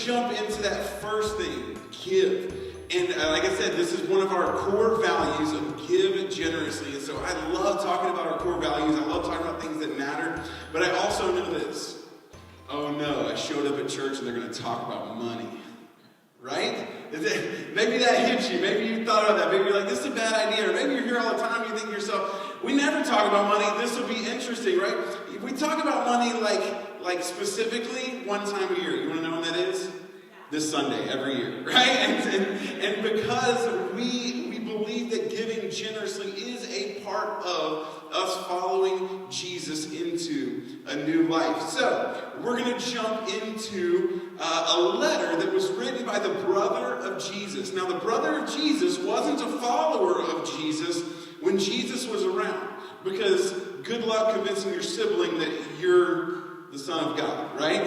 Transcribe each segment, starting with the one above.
jump into that first thing, give. And like I said, this is one of our core values of give generously. And so I love talking about our core values. I love talking about things that matter. But I also know this. Oh no, I showed up at church and they're going to talk about money. Right? Maybe that hits you. Maybe you thought about that. Maybe you're like, this is a bad idea. Or maybe you're here all the time and you think to yourself, we never talk about money. This will be interesting, right? We talk about money like specifically one time a year. You want to know when that is? This Sunday, every year, right? And because we believe that giving generously is a part of us following Jesus into a new life. So, we're going to jump into a letter that was written by the brother of Jesus. Now, the brother of Jesus wasn't a follower of Jesus when Jesus was around, because good luck convincing your sibling that you're the Son of God, right?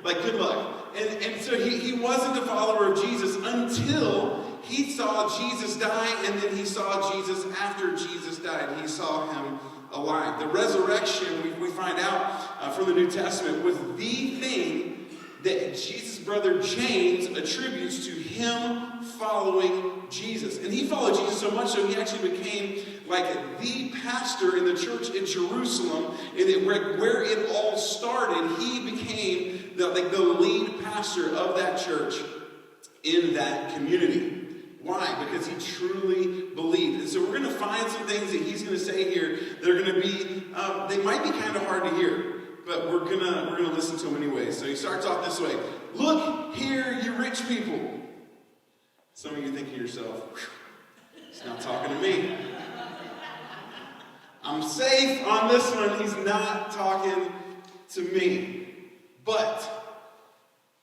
Like, good luck. And so he wasn't a follower of Jesus until he saw Jesus die, and then he saw Jesus after Jesus died. He saw him alive. The resurrection, we find out from the New Testament, was the thing that Jesus' brother James attributes to him following Jesus. And he followed Jesus so much so he actually became like the pastor in the church in Jerusalem, and where it all started. He became the lead pastor of that church in that community. Why? Because he truly believed. And so we're going to find some things that he's going to say here that are going to be, they might be kind of hard to hear, but we're gonna listen to him anyway. So he starts off this way. Look here, you rich people. Some of you thinking to yourself, he's not talking to me. I'm safe on this one. He's not talking to me. But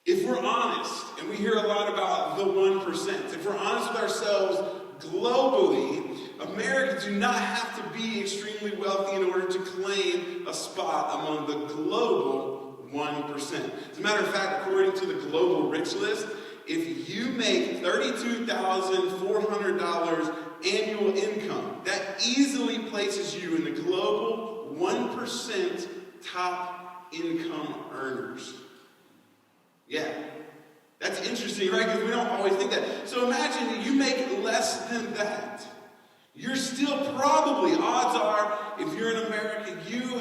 if we're honest, and we hear a lot about the 1%, if we're honest with ourselves globally, Americans do not have to be extremely wealthy in order to claim a spot among the global 1%. As a matter of fact, according to the Global Rich List, if you make $32,400 annual income, that easily places you in the global 1% top income earners. Yeah, that's interesting, right? Because we don't always think that. So imagine you make less than that. You're still probably, odds are, if you're in America, you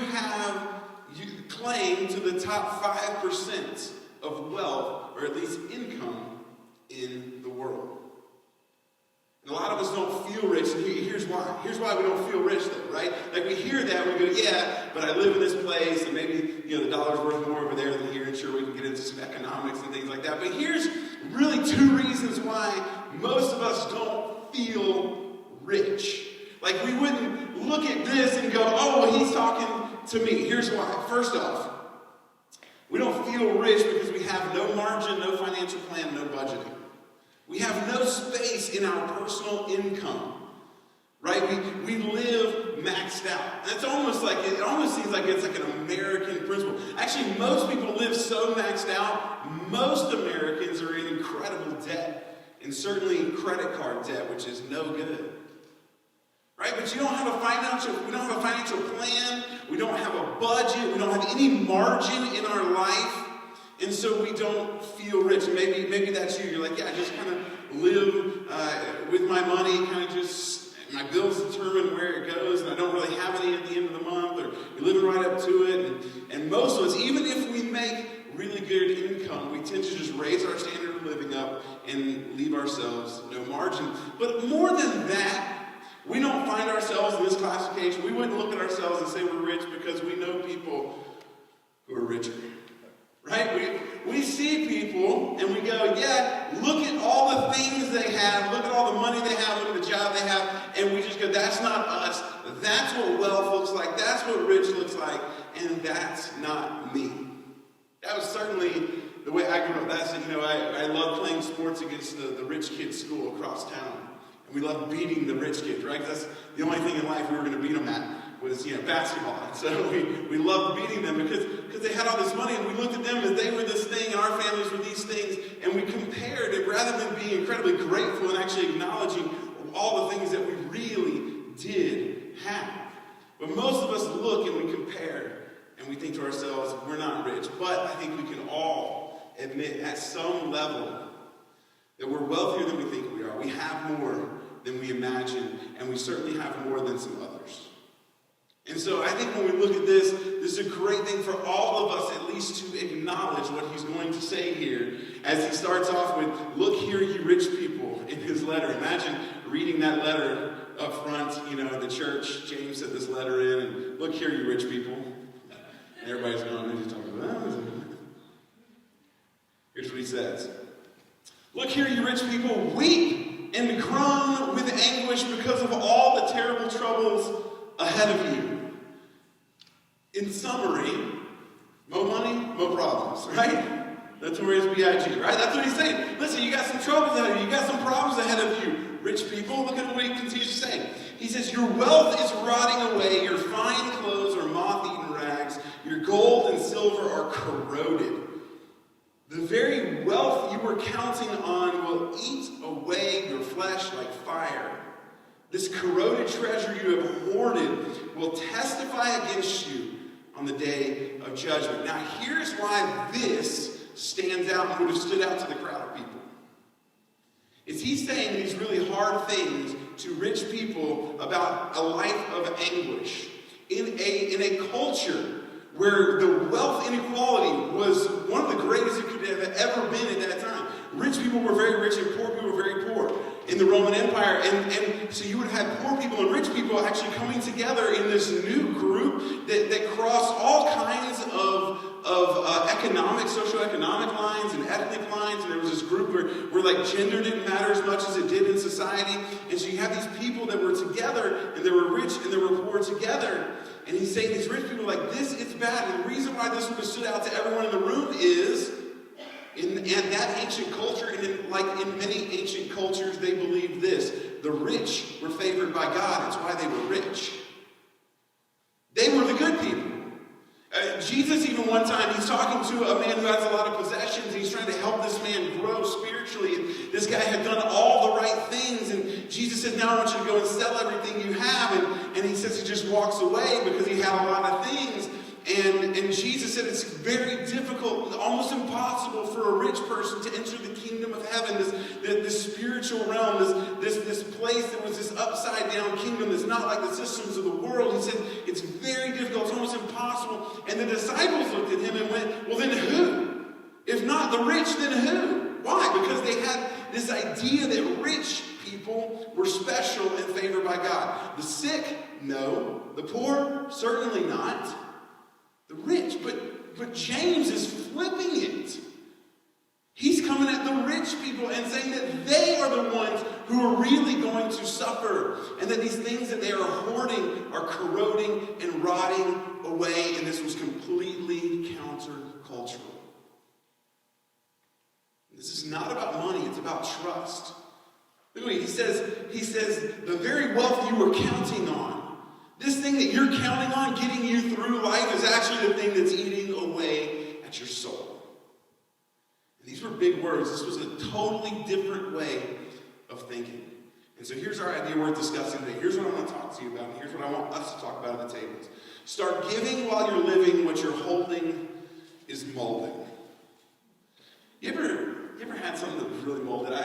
claim to the top 5% of wealth, or at least income, in the world. And a lot of us don't feel rich, and here's why. Here's why we don't feel rich, though, right? Like, we hear that, we go, yeah, but I live in this place, and maybe, the dollar's worth more over there than here, and sure, we can get into some economics and things like that. But here's really two reasons why most of us don't feel rich. Like, we wouldn't look at this and go, oh, well, he's talking to me. Here's why. First off, we don't feel rich because we have no margin, no financial plan, no budgeting. We have no space in our personal income, right? We live maxed out. And it almost seems like it's like an American principle. Actually, most people live so maxed out, most Americans are in incredible debt, and certainly credit card debt, which is no good. Right? But we don't have a financial plan, we don't have a budget, we don't have any margin in our life, and so we don't feel rich. Maybe that's you. You're like, yeah, I just kind of live with my money, kind of just, my bills determine where it goes, and I don't really have any at the end of the month, or you're living right up to it. And most of us, even if we make really good income, we tend to just raise our standard of living up and leave ourselves no margin. But more than that, we don't find ourselves in this classification. We wouldn't look at ourselves and say we're rich because we know people who are richer. Right? We see people and we go, yeah, look at all the things they have, look at all the money they have, look at the job they have, and we just go, that's not us. That's what wealth looks like. That's what rich looks like, and that's not me. That was certainly the way I grew up. I love playing sports against the rich kids' school across town. And we love beating the rich kids, right? Because that's the only thing in life we were going to beat them at was, basketball. And so we loved beating them because they had all this money, and we looked at them as they were this thing, and our families were these things, and we compared it rather than being incredibly grateful and actually acknowledging all the things that we really did have. But most of us look and we compare, and we think to ourselves, we're not rich. But I think we can all admit at some level that we're wealthier than we think we are. We have more than we imagine, and we certainly have more than some others. And so I think when we look at this, this is a great thing for all of us at least to acknowledge what he's going to say here as he starts off with, "Look here, you rich people," in his letter. Imagine reading that letter up front, in the church. James said this letter in, and "Look here, you rich people." And everybody's going, "What are you talking about?" Here's what he says. "Look here, you rich people, weep and groan with anguish because of all the terrible troubles ahead of you." In summary, more money, more problems, right? That's Notorious B.I.G., right? That's what he's saying. Listen, you got some troubles ahead of you. You got some problems ahead of you, rich people. Look at what he continues to say. He says, "Your wealth is rotting away. Your fine clothes are moth-eaten rags. Your gold and silver are corroded. The very wealth you were counting on will eat away your flesh like fire. This corroded treasure you have hoarded will testify against you on the day of judgment." Now, here's why this stands out and would have stood out to the crowd of people. Is he's saying these really hard things to rich people about a life of anguish in a culture where the wealth inequality was one of the greatest it could have ever been at that time. Rich people were very rich and poor people were very poor in the Roman Empire. And so you would have poor people and rich people actually coming together in this new group that crossed all kinds of economic, socioeconomic lines and ethnic lines. And there was this group where like gender didn't matter as much as it did in society. And so you have these people that were together, and they were rich and they were poor together. And he's saying these rich people are like, this is bad. And the reason why this would have stood out to everyone in the room is in that ancient culture, and in many ancient cultures, they believed this: the rich were favored by God. That's why they were rich. They were the good people. Jesus, even one time, he's talking to a man who has a lot of possessions, and he's trying to help this man grow spiritually. And this guy had done all the right things, and Jesus said, "Now I want you to go and sell everything you have." And he says he just walks away because he had a lot of things. And Jesus said it's very difficult, almost impossible for a rich person to enter the kingdom of heaven, this spiritual realm, this place that was this upside down kingdom that's not like the systems of the world. He said it's very difficult, it's almost impossible. And the disciples looked at him and went, "Well, then who? If not the rich, then who?" Why? Because they had this idea that rich people were special and favored by God. The sick, no. The poor, certainly not. The rich, but James is flipping it. He's coming at the rich people and saying that they are the ones who are really going to suffer, and that these things that they are hoarding are corroding and rotting away, and this was completely countercultural. This is not about money, it's about trust. Look at what he says. He says, the very wealth you were counting on, this thing that you're counting on getting you through life, is actually the thing that's eating away at your soul. And these were big words. This was a totally different way of thinking. And so here's our idea worth discussing today. Here's what I want to talk to you about, and here's what I want us to talk about at the tables. Start giving while you're living. What you're holding is molding. You ever had something that was really molded?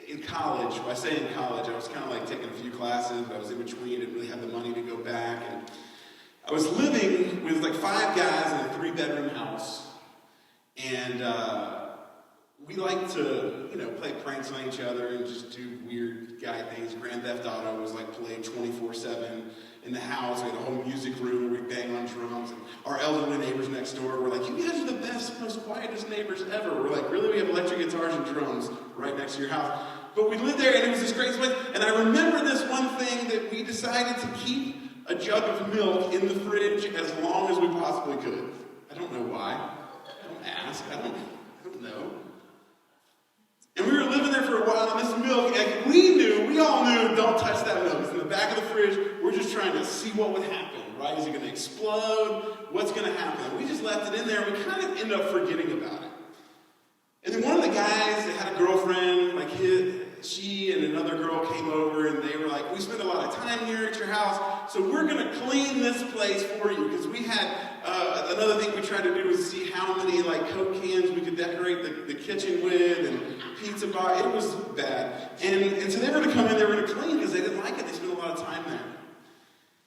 In college, when I say in college, I was kind of like taking a few classes, but I was in between, didn't really have the money to go back. And I was living with like 5 guys in a 3-bedroom house. And we liked to, play pranks on each other and just do weird guy things. Grand Theft Auto was like played 24/7 in the house. We had a whole music room where we bang on drums. And our elderly neighbors next door were like, "You guys are the best, most quietest neighbors ever." We're like, "Really? We have electric guitars and drums right next to your house?" But we lived there, and it was this great place. And I remember this one thing that we decided to keep a jug of milk in the fridge as long as we possibly could. I don't know why. Don't ask. I don't know. And we were living there for a while, and this milk, and we all knew, don't touch that milk. It's in the back of the fridge. We're just trying to see what would happen, right? Is it going to explode? What's going to happen? We just left it in there, and we kind of ended up forgetting about it. And then one of the guys that had a girlfriend, she and another girl came over, and they were like, "We spend a lot of time here at your house. so we're going to clean this place for you. Because we had, another thing we tried to do was see how many like Coke cans we could decorate the kitchen with, and pizza bar. It was bad. And so they were going to come in, they were going to clean because they didn't like it. They spent a lot of time there.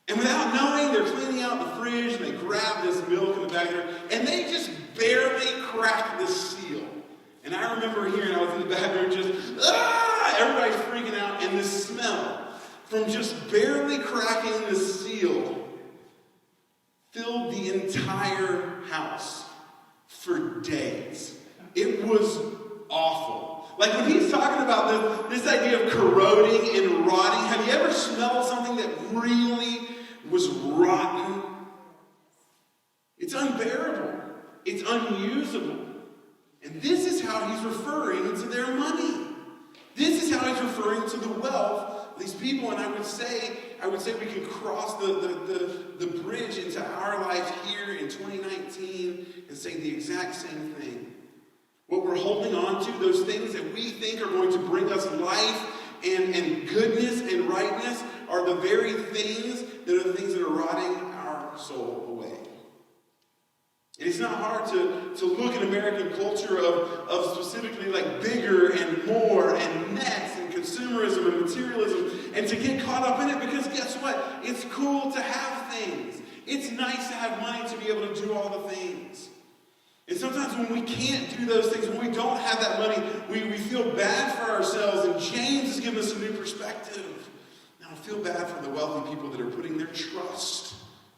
And without knowing, they're cleaning out the fridge, and they grab this milk in the back there, and they just barely crack the seal. And I remember hearing, I was in the back room just, everybody's freaking out, and the smell from just barely cracking the seal filled the entire house for days. It was awful. Like when he's talking about this idea of corroding and rotting, have you ever smelled something that really was rotten? It's unbearable. It's unusable. And this is how he's referring to their money. This is how he's referring to the wealth of these people. And I would say we can cross the bridge into our life here in 2019 and say the exact same thing. What we're holding on to, those things that we think are going to bring us life and goodness and rightness, are the very things that are the things that are rotting our soul away. And it's not hard to look at American culture of specifically like bigger and more and next and consumerism and materialism, and to get caught up in it, because guess what? It's cool to have things. It's nice to have money to be able to do all the things. And sometimes when we can't do those things, when we don't have that money, we feel bad for ourselves. And James has given us a new perspective. Now I feel bad for the wealthy people that are putting their trust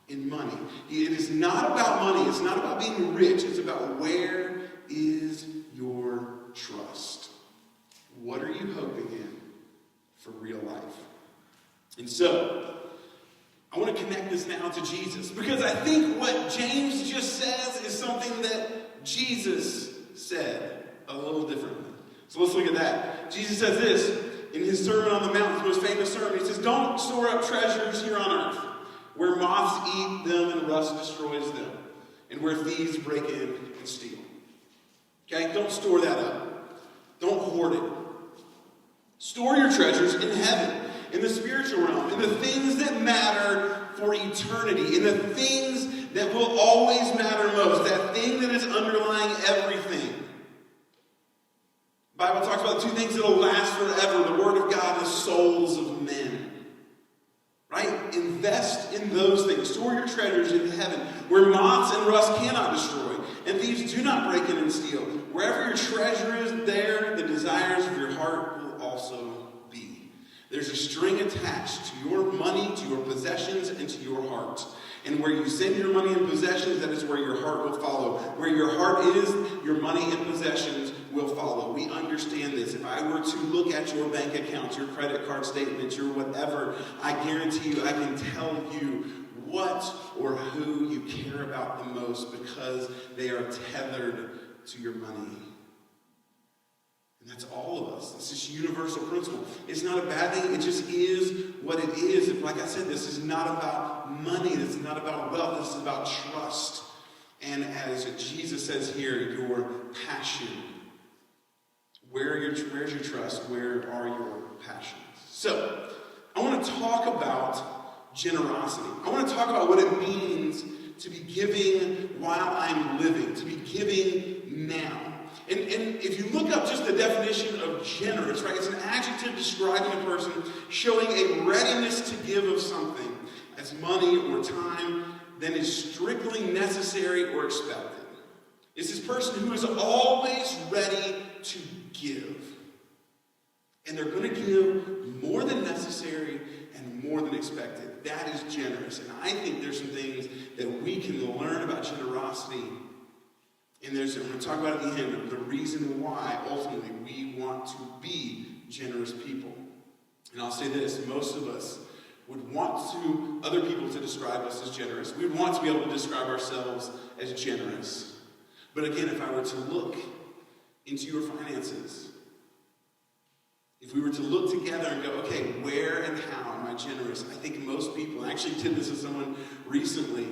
in money. It is not about money. It's not about being rich. It's about where is your trust? What are you hoping in for real life? And so, I want to connect this now to Jesus, because I think what James just says is something that Jesus said a little differently. So let's look at that. Jesus says this in his Sermon on the Mount, his most famous sermon. He says, "Don't store up treasures here on earth, where moths eat them and rust destroys them, and where thieves break in and steal." Okay? Don't store that up. Don't hoard it. Store your treasures in heaven, in the spiritual realm, in the things that matter for eternity, in the things that will always matter most, that thing that is underlying everything. The Bible talks about two things that will last forever: the Word of God and the souls of men. Right? Invest in those things. Store your treasures in heaven, where moths and rust cannot destroy, and thieves do not break in and steal. Wherever your treasure is, there the desires of your heart will also be. There's a string attached to your money, to your possessions, and to your heart. And where you send your money and possessions, that is where your heart will follow. Where your heart is, your money and possessions will follow. We understand this. If I were to look at your bank accounts, your credit card statements, your whatever, I guarantee you I can tell you what or who you care about the most, because they are tethered to your money. And that's all of us. It's this universal principle. It's not a bad thing. It just is what it is. Like I said, this is not about money. This is not about wealth. This is about trust. And as Jesus says here, your passion. Where's your trust? Where are your passions? So, I want to talk about generosity. I want to talk about what it means to be giving while I'm living, to be giving now. And if you look up just the definition of generous, right, it's an adjective describing a person showing a readiness to give of something as money or time than is strictly necessary or expected. It's this person who is always ready to give. And they're going to give more than necessary and more than expected. That is generous. And I think there's some things that we can learn about generosity. And I'm going to talk about at the end the reason why ultimately we want to be generous people. And I'll say this: most of us would want other people to describe us as generous. We would want to be able to describe ourselves as generous. But again, if I were to look into your finances, if we were to look together and go, okay, where and how am I generous? I think most people, I actually did this with someone recently.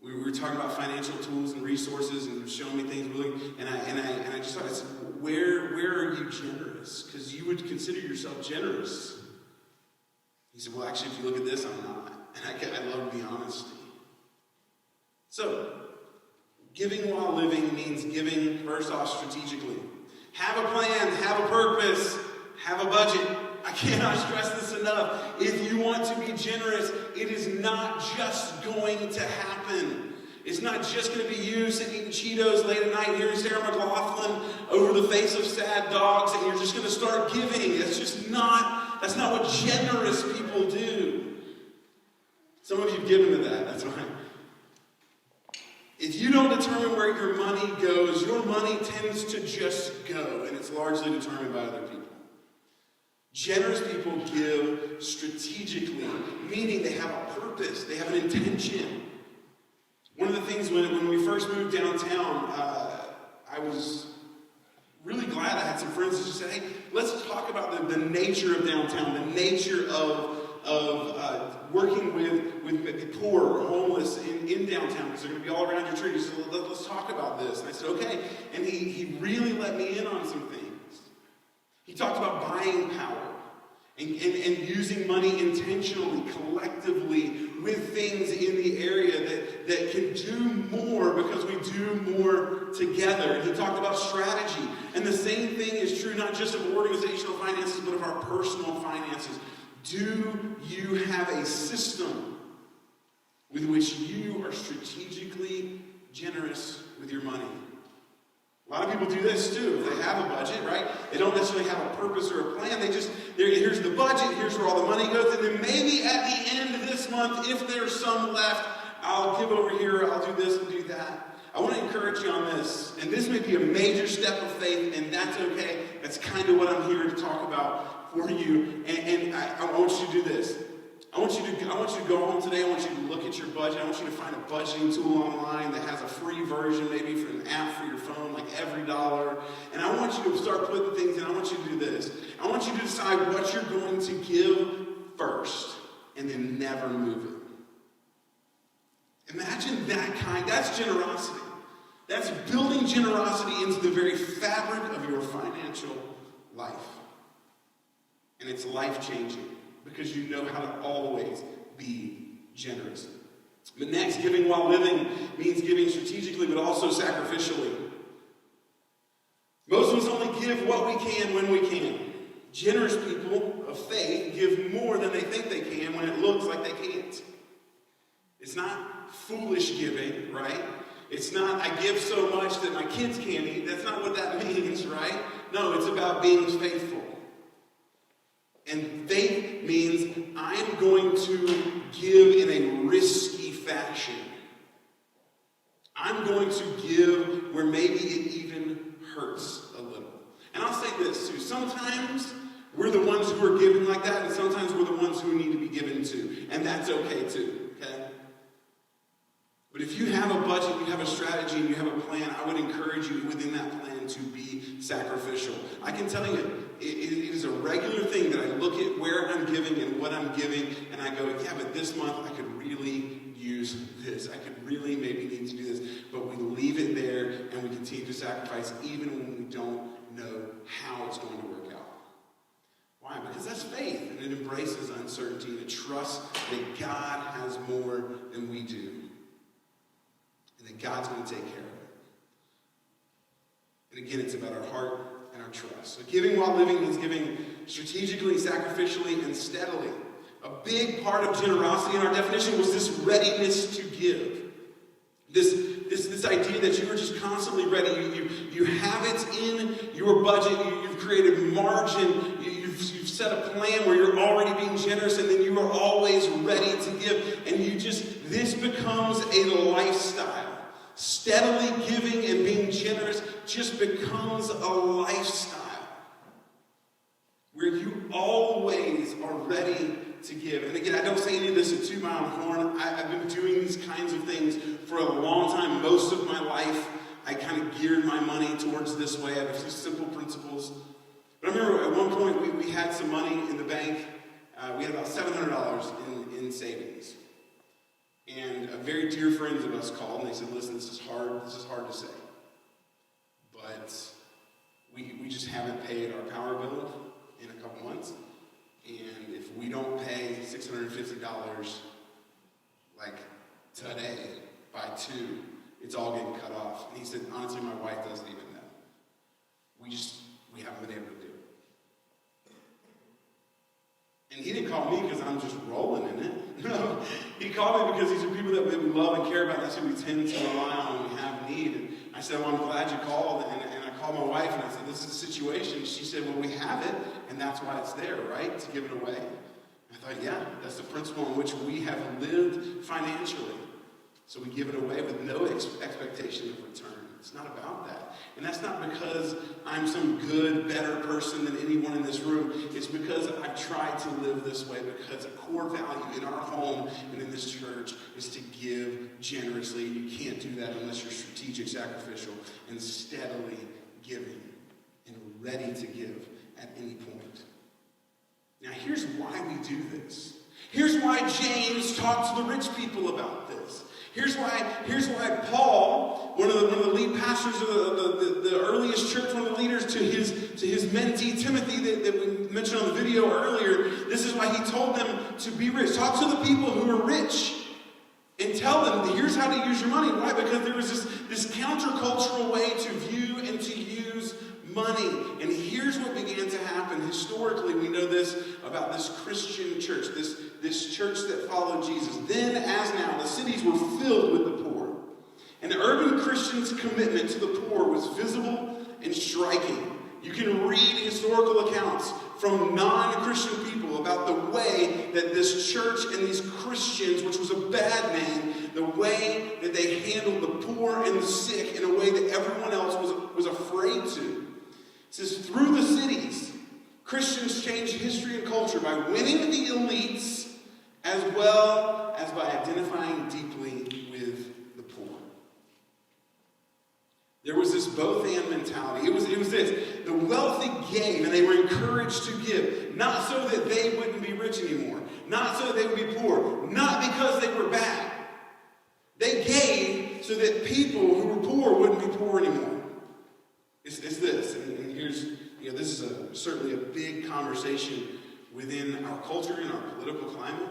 We were talking about financial tools and resources, and showing me things really, and I just thought, I said, where are you generous? Because you would consider yourself generous. He said, well, actually, if you look at this, I'm not. And So, giving while living means giving, first off, strategically. Have a plan, have a purpose, have a budget. I cannot stress this enough. If you want to be generous, it is not just going to happen. It's not just going to be you sitting eating Cheetos late at night hearing Sarah McLachlan over the face of sad dogs and you're just going to start giving. That's not what generous people do. Some of you have given to that, that's right. If you don't determine where your money goes, your money tends to just go, and it's largely determined by other people. Generous people give strategically, meaning they have a purpose, they have an intention. One of the things when we first moved downtown, I was really glad I had some friends that just said, hey, let's talk about the nature of downtown, the nature of working with the poor or homeless in downtown, because they're going to be all around your tree. So let's talk about this. And I said, okay. And he really let me in on some things. He talked about buying power and using money intentionally, collectively, with things in the area that can do more because we do more together. And he talked about strategy. And the same thing is true not just of organizational finances, but of our personal finances. Do you have a system with which you are strategically generous with your money? A lot of people do this too. If they have a budget, right? They don't necessarily have a purpose or a plan. Here's the budget, here's where all the money goes, and then maybe at the end of this month, if there's some left, I'll give over here, I'll do this and do that. I want to encourage you on this, and this may be a major step of faith, and that's okay. That's kind of what I'm here to talk about for you, and I want you to do this. I want you to go home today. I want you to look at your budget. I want you to find a budgeting tool online that has a free version, maybe for an app for your phone, like EveryDollar. And I want you to start putting things in. I want you to do this. I want you to decide what you're going to give first, and then never move it. Imagine that's generosity. That's building generosity into the very fabric of your financial life. And it's life-changing because you know how to always be generous. But next, giving while living means giving strategically but also sacrificially. Most of us only give what we can when we can. Generous people of faith give more than they think they can when it looks like they can't. It's not foolish giving, right? It's not, I give so much that my kids can't eat. That's not what that means, right? No, it's about being faithful. And faith means I'm going to give in a risky fashion. I'm going to give where maybe it even hurts a little. And I'll say this too. Sometimes we're the ones who are giving like that, and sometimes we're the ones who need to be given to. And that's okay too, okay? But if you have a budget, you have a strategy, and you have a plan, I would encourage you within that plan to be sacrificial. I can tell you, it is a regular thing that I look at where I'm giving and what I'm giving, and I go, yeah, but this month I could really use this. I could really maybe need to do this. But we leave it there, and we continue to sacrifice even when we don't know how it's going to work out. Why? Because that's faith, and it embraces uncertainty, and it trusts that God has more than we do. And that God's going to take care of it. And again, it's about our heart and our trust. So giving while living means giving strategically, sacrificially, and steadily. A big part of generosity in our definition was this readiness to give. This idea that you are just constantly ready. You have it in your budget. You've created margin. You've set a plan where you're already being generous, and then you are always ready to give. And this becomes a lifestyle. Steadily giving and being generous just becomes a lifestyle where you always are ready to give. And again, I don't say any of this to toot my own horn. I've been doing these kinds of things for a long time. Most of my life, I kind of geared my money towards this way. I have a few simple principles. But I remember at one point we had some money in the bank. We had about $700 in savings. And very dear friends of us called and they said, listen, this is hard to say. But we just haven't paid our power bill in a couple months. And if we don't pay $650 like today, by by 2, it's all getting cut off. And he said, honestly, my wife doesn't even know. We haven't been able to do it. And he didn't call me because I'm just rolling in it. No, he called me because these are people that we love and care about. That's who we tend to rely on when we have need. And I said, well, I'm glad you called. And I called my wife and I said, this is the situation. She said, well, we have it, and that's why it's there, right? To give it away. I thought, yeah, that's the principle in which we have lived financially. So we give it away with no expectation of return. It's not about that. And that's not because I'm some good, better person than anyone in this room. It's because I've tried to live this way, because a core value in our home and in this church is to give generously. You can't do that unless you're strategic, sacrificial, and steadily giving and ready to give at any point. Now, here's why we do this. Here's why James talked to the rich people about this. Here's why Paul, one of the lead pastors of the earliest church, one of the leaders, to his mentee Timothy that we mentioned on the video earlier, this is why he told them to be rich. Talk to the people who are rich and tell them, here's how to use your money. Why? Because there was this countercultural way to view and to use money. And here's what began to happen. Historically, we know this about this Christian church, this church that followed Jesus. Then, as now, the cities were filled with the poor. And the urban Christians' commitment to the poor was visible and striking. You can read historical accounts from non-Christian people about the way that this church and these Christians, which was a bad name, the way that they handled the poor and the sick in a way that everyone else was afraid to. It says, through the cities, Christians changed history and culture by winning the elites as well as by identifying deeply with the poor. There was this both-and mentality. It was this. The wealthy gave, and they were encouraged to give, not so that they wouldn't be rich anymore, not so that they would be poor, not because they were bad. They gave so that people who were poor wouldn't be poor anymore. It's this, and here's, this is certainly a big conversation within our culture and our political climate.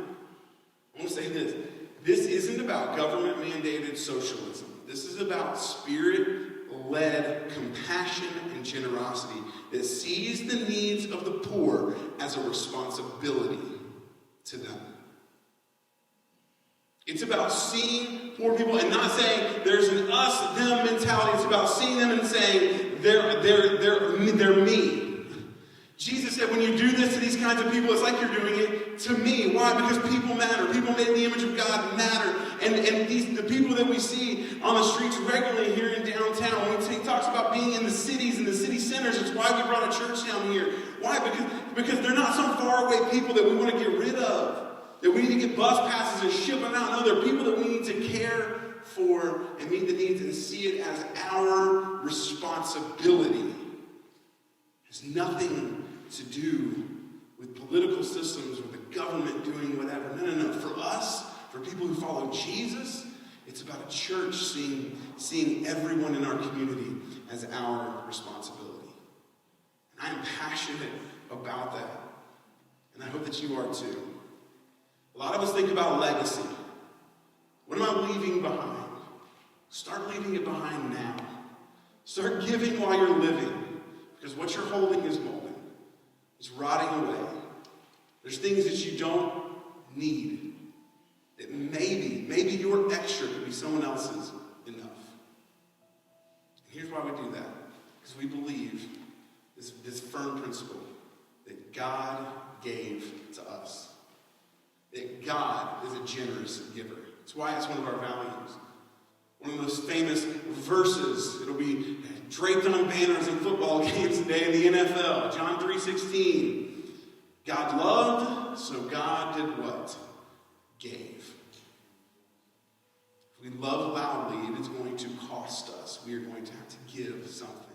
I want to say this. This isn't about government-mandated socialism. This is about spirit-led compassion and generosity that sees the needs of the poor as a responsibility to them. It's about seeing poor people and not saying there's an us-them mentality. It's about seeing them and saying they're me. Jesus said, when you do this to these kinds of people, it's like you're doing it to me. Why? Because people matter. People made in the image of God matter. And the people that we see on the streets regularly here in downtown, when he talks about being in the cities and the city centers, it's why we brought a church down here. Why? Because they're not some faraway people that we want to get rid of, that we need to get bus passes and ship them out. No, they're people that we need to care for and meet the needs and see it as our responsibility. It has nothing to do with political systems or the government doing whatever. No. For us, for people who follow Jesus, it's about a church seeing everyone in our community as our responsibility. And I'm passionate about that. And I hope that you are too. A lot of us think about legacy. What am I leaving behind? Start leaving it behind now. Start giving while you're living. Because what you're holding is molding. It's rotting away. There's things that you don't need. That maybe your extra could be someone else's enough. And here's why we do that. Because we believe this firm principle that God gave to us. That God is a generous giver. That's why it's one of our values. One of the most famous verses, it'll be draped on banners in football games today in the NFL. John 3:16. God loved, so God did what? Gave. If we love loudly, it is going to cost us. We are going to have to give something.